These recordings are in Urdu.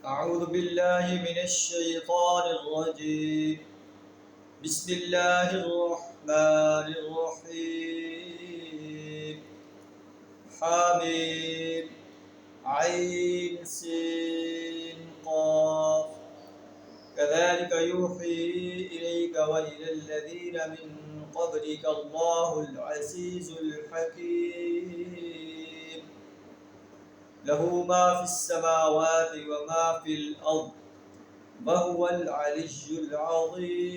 أعوذ بالله من الشيطان الرجيم. بسم الله الرحمن الرحيم. حاميم عين سين قاف. كذلك يوحي إليك وإلى الذين من قبلك الله العزيز الحكيم. له ما في السماوات وما في الأرض وهو العلي العظيم.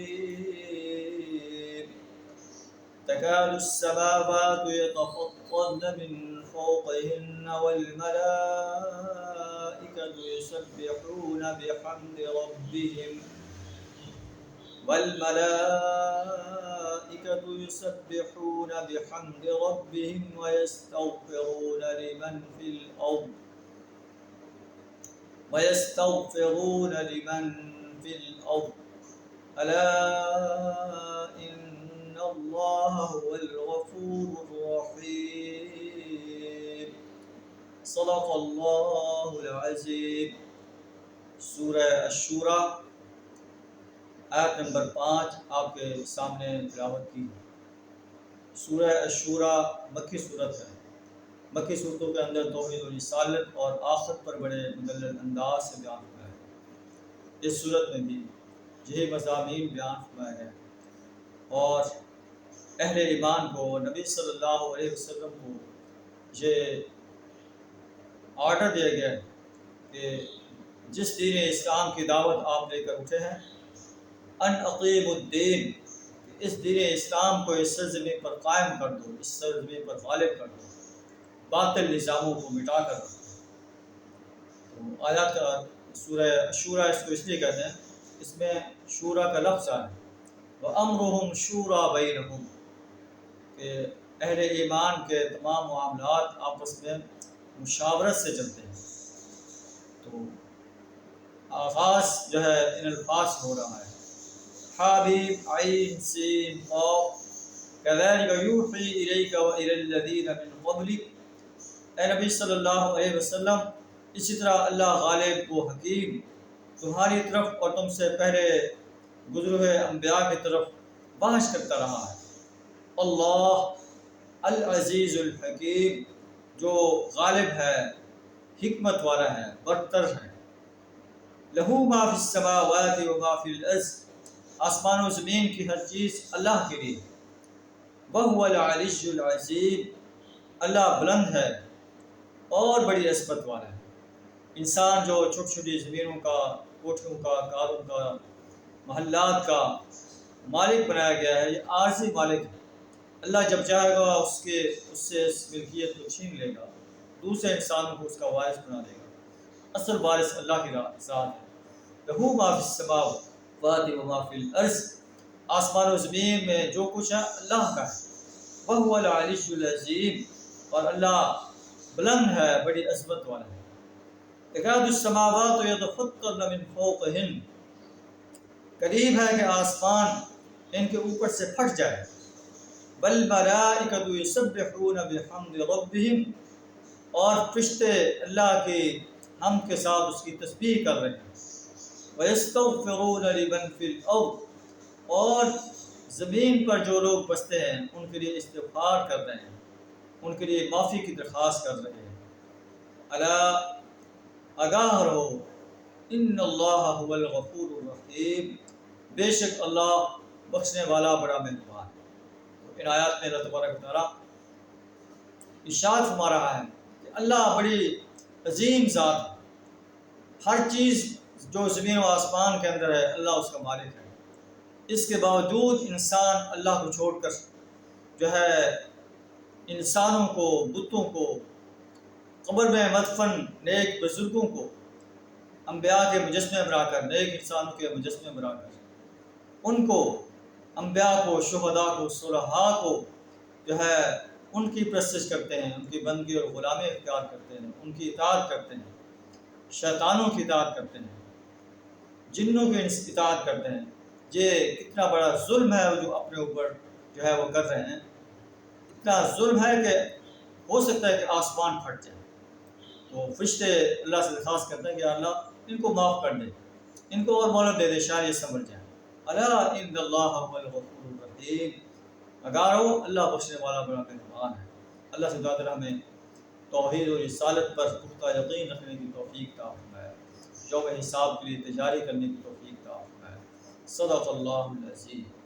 تكاد السماوات يتفطرن من فوقهن والملائكة يسبحون بحمد ربهم ويستغفرون لمن في الأرض ألا إن الله هو الغفور الرحيم. صدق اللہ العظیم. سورہ الشورى آیت نمبر 5 آپ کے سامنے تلاوت کی. سورہ الشورى مکی صورت ہے. مکی صورتوں کے اندر توحید و رسالت اور آخرت پر بڑے مدلل انداز سے بیان ہوا ہے. اس صورت میں بھی یہی مضامین بیان ہوا ہے اور اہل ایمان کو نبی صلی اللہ علیہ وسلم کو یہ آرڈر دیا گیا ہے کہ جس دین اسلام کی دعوت آپ لے کر اٹھے ہیں ان اقیم الدین، اس دین اسلام کو اس سرزمین پر قائم کر دو، اس سرزمین پر غالب کر دو، باطل نظاموں کو مٹا کر رکھو. تو آیات کا سورہ شورا اس کو اس لیے کہتے ہیں، اس میں شورا کا لفظ ہے وَأَمْرُهُمْ شُورَى بَيْنَهُمْ، کہ اہل ایمان کے تمام معاملات آپس میں مشاورت سے چلتے ہیں. تو آغاز جو ہے ان الفاظ سے ہو رہا ہے. حامیم عین سین قاف. كذلك يوحي إليك وإلى الذين من قبلك، اے نبی صلی اللہ علیہ وسلم اسی طرح اللہ غالب و حکیم تمہاری طرف اور تم سے پہلے گزرے ہوئے انبیاء کی طرف بحث کرتا رہا ہے. اللہ العزیز الحکیم، جو غالب ہے، حکمت والا ہے، برتر ہے. لہو ما فی السماوات و ما فی الارض، آسمان و زمین کی ہر چیز اللہ کے لیے. وہو العلی العظیم، اللہ بلند ہے اور بڑی عظمت والا ہے. انسان جو چھوٹی چھوٹی زمینوں کا، کوٹھیوں کا، کاروں کا، محلات کا مالک بنایا گیا ہے، یہ عارضی مالک ہے. اللہ جب چاہے گا اس سے اس ملکیت کو چھین لے گا، دوسرے انسانوں کو اس کا وارث بنا دے گا. اصل وارث اللہ کی ذات ہے. لہو ما فی السماوات و ما فی الارض، آسمان و زمین میں جو کچھ ہے اللہ کا ہے. وہو العلی العظیم، اور اللہ بلند ہے، بڑی عظمت والا ہے. تکاد السماوات یتفطرن من فوقہن، قریب ہے کہ آسمان ان کے اوپر سے پھٹ جائے. والملائکۃ یسبحون بحمد ربہم، اور فرشتے اللہ کی حمد کے ساتھ اس کی تسبیح کر رہے ہیں. ویستغفرون لمن فی الارض، اور زمین پر جو لوگ بستے ہیں ان کے لیے استغفار کر رہے ہیں، ان کے لیے معافی کی درخواست کر رہے ہیں. الا، آگاہ رہو، ان اللہ هو الغفور الرحیم، بے شک اللہ بخشنے والا بڑا مہربان. ان آیات میں اللہ تبارک و تعالیٰ ارشاد فرما رہا ہے کہ اللہ بڑی عظیم ذات ہے. ہر چیز جو زمین و آسمان کے اندر ہے اللہ اس کا مالک ہے. اس کے باوجود انسان اللہ کو چھوڑ کر جو ہے انسانوں کو، بتوں کو، قبر میں مدفن نیک بزرگوں کو انبیاء کے مجسمے بنا کر، نیک انسانوں کے مجسمے بنا کر ان کو، انبیاء کو، شہداء کو، صلحاء کو جو ہے ان کی پرستش کرتے ہیں، ان کی بندگی اور غلامی اختیار کرتے ہیں، ان کی اطاعت کرتے ہیں، شیطانوں کی اطاعت کرتے ہیں، جنوں کی اطاعت کرتے ہیں. یہ کتنا بڑا ظلم ہے جو اپنے اوپر جو ہے وہ کر رہے ہیں. اتنا ظلم ہے کہ ہو سکتا ہے کہ آسمان پھٹ جائے. تو فرشتے اللہ سے درخواست کرتے ہیں کہ اللہ ان کو معاف کر دے، ان کو اور مہلت دے دے، شاید یہ سمجھ جائیں۔ الا ان اللہ هو الغفور الرحیم، اگارو اللہ بخشنے والا بڑا مہربان ہے۔ اللہ سے دعا کریں ہمیں توحید و رسالت پر پختہ یقین رکھنے کی توفیق عطا فرمائے، یوم حساب کے لیے تیاری کرنے کی توفیق عطا فرمائے۔ صدق اللہ العظیم۔